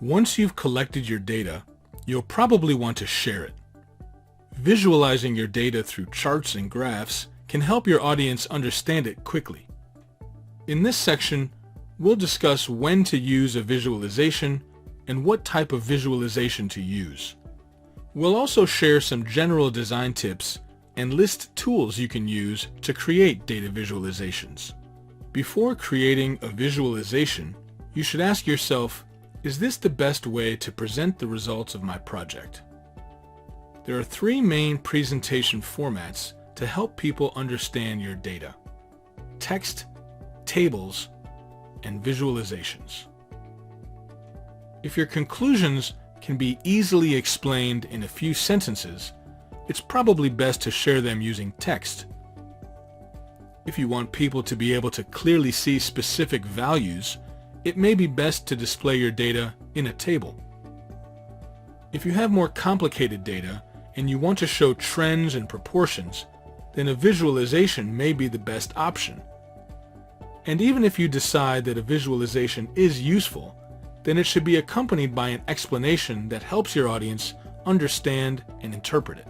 Once you've collected your data, you'll probably want to share it. Visualizing your data through charts and graphs can help your audience understand it quickly. In this section, we'll discuss when to use a visualization and what type of visualization to use. We'll also share some general design tips and list tools you can use to create data visualizations. Before creating a visualization, you should ask yourself, is this the best way to present the results of my project? There are three main presentation formats to help people understand your data: text, tables, and visualizations. If your conclusions can be easily explained in a few sentences, it's probably best to share them using text. If you want people to be able to clearly see specific values, it may be best to display your data in a table. If you have more complicated data and you want to show trends and proportions, then a visualization may be the best option. And even if you decide that a visualization is useful, then it should be accompanied by an explanation that helps your audience understand and interpret it.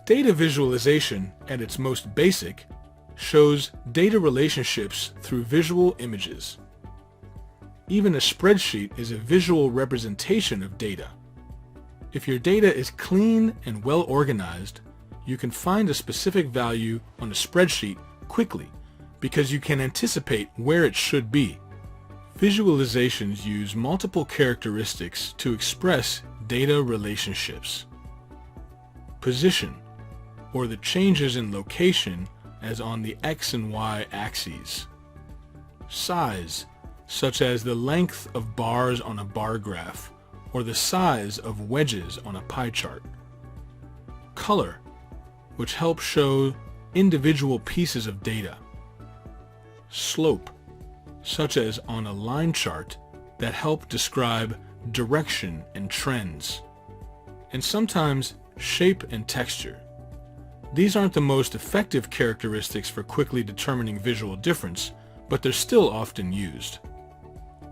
Data visualization, at its most basic, shows data relationships through visual images. Even a spreadsheet is a visual representation of data. If your data is clean and well organized, you can find a specific value on a spreadsheet quickly because you can anticipate where it should be. Visualizations use multiple characteristics to express data relationships. Position, or the changes in location as on the X and Y axes. Size, such as the length of bars on a bar graph or the size of wedges on a pie chart. Color, which helps show individual pieces of data. Slope, such as on a line chart that help describe direction and trends. And sometimes shape and texture. These aren't the most effective characteristics for quickly determining visual difference, but they're still often used.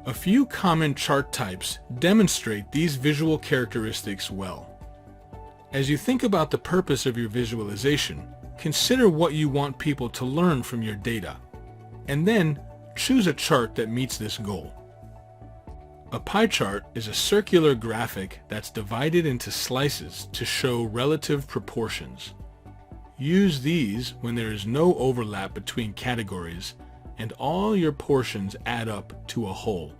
A few common chart types demonstrate these visual characteristics well. As you think about the purpose of your visualization, consider what you want people to learn from your data, and then choose a chart that meets this goal. A pie chart is a circular graphic that's divided into slices to show relative proportions. Use these when there is no overlap between categories and all your portions add up to a whole.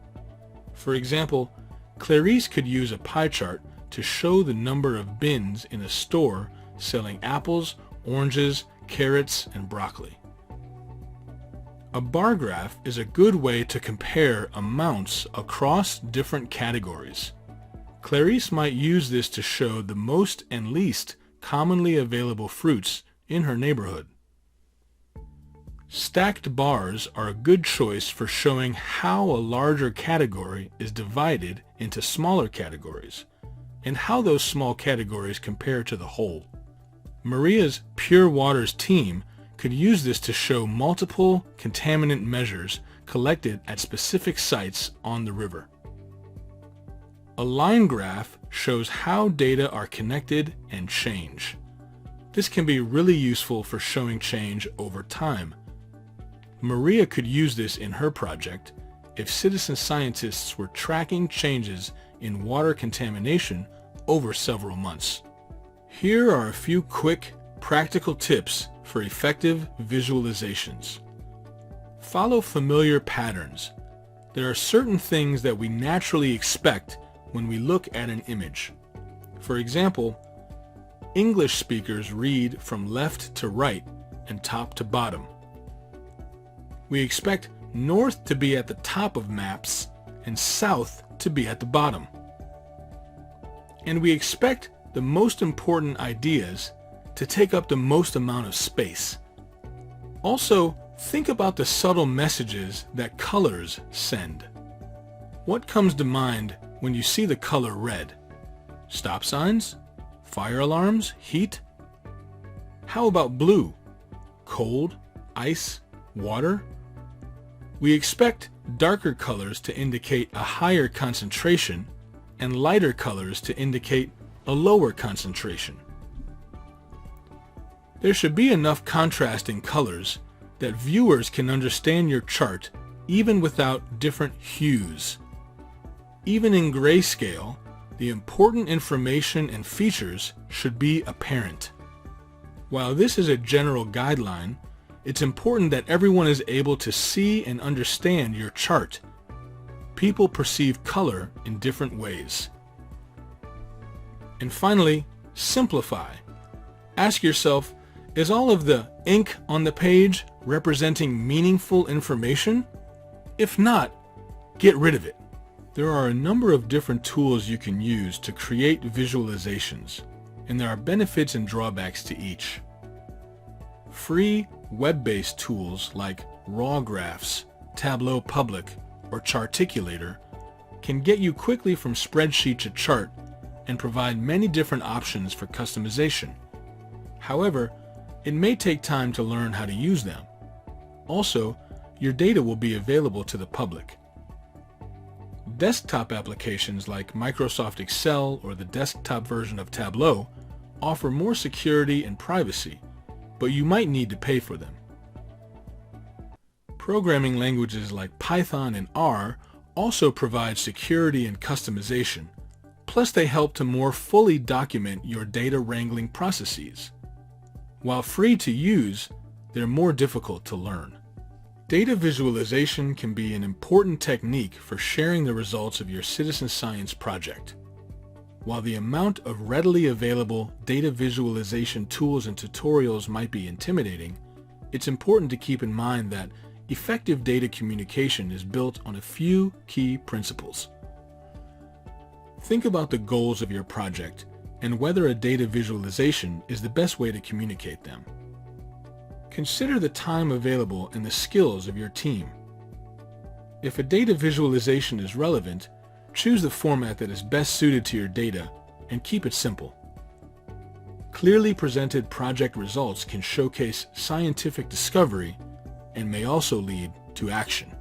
For example, Clarice could use a pie chart to show the number of bins in a store selling apples, oranges, carrots, and broccoli. A bar graph is a good way to compare amounts across different categories. Clarice might use this to show the most and least commonly available fruits in her neighborhood. Stacked bars are a good choice for showing how a larger category is divided into smaller categories and how those small categories compare to the whole. Maria's Pure Waters team could use this to show multiple contaminant measures collected at specific sites on the river. A line graph shows how data are connected and change. This can be really useful for showing change over time. Maria could use this in her project if citizen scientists were tracking changes in water contamination over several months. Here are a few quick, practical tips for effective visualizations. Follow familiar patterns. There are certain things that we naturally expect when we look at an image. For example, English speakers read from left to right and top to bottom. We expect north to be at the top of maps and south to be at the bottom. And we expect the most important ideas to take up the most amount of space. Also, think about the subtle messages that colors send. What comes to mind when you see the color red? Stop signs? Fire alarms? Heat? How about blue? Cold? Ice? Water? We expect darker colors to indicate a higher concentration and lighter colors to indicate a lower concentration. There should be enough contrast in colors that viewers can understand your chart even without different hues. Even in grayscale, the important information and features should be apparent. While this is a general guideline, it's important that everyone is able to see and understand your chart. People perceive color in different ways. And finally, simplify. Ask yourself, is all of the ink on the page representing meaningful information? If not, get rid of it. There are a number of different tools you can use to create visualizations, and there are benefits and drawbacks to each. Free web-based tools like RawGraphs, Tableau Public, or Charticulator can get you quickly from spreadsheet to chart and provide many different options for customization. However, it may take time to learn how to use them. Also, your data will be available to the public. Desktop applications like Microsoft Excel or the desktop version of Tableau offer more security and privacy, but you might need to pay for them. Programming languages like Python and R also provide security and customization, plus they help to more fully document your data wrangling processes. While free to use, they're more difficult to learn. Data visualization can be an important technique for sharing the results of your citizen science project. While the amount of readily available data visualization tools and tutorials might be intimidating, it's important to keep in mind that effective data communication is built on a few key principles. Think about the goals of your project and whether a data visualization is the best way to communicate them. Consider the time available and the skills of your team. If a data visualization is relevant, choose the format that is best suited to your data and keep it simple. Clearly presented project results can showcase scientific discovery and may also lead to action.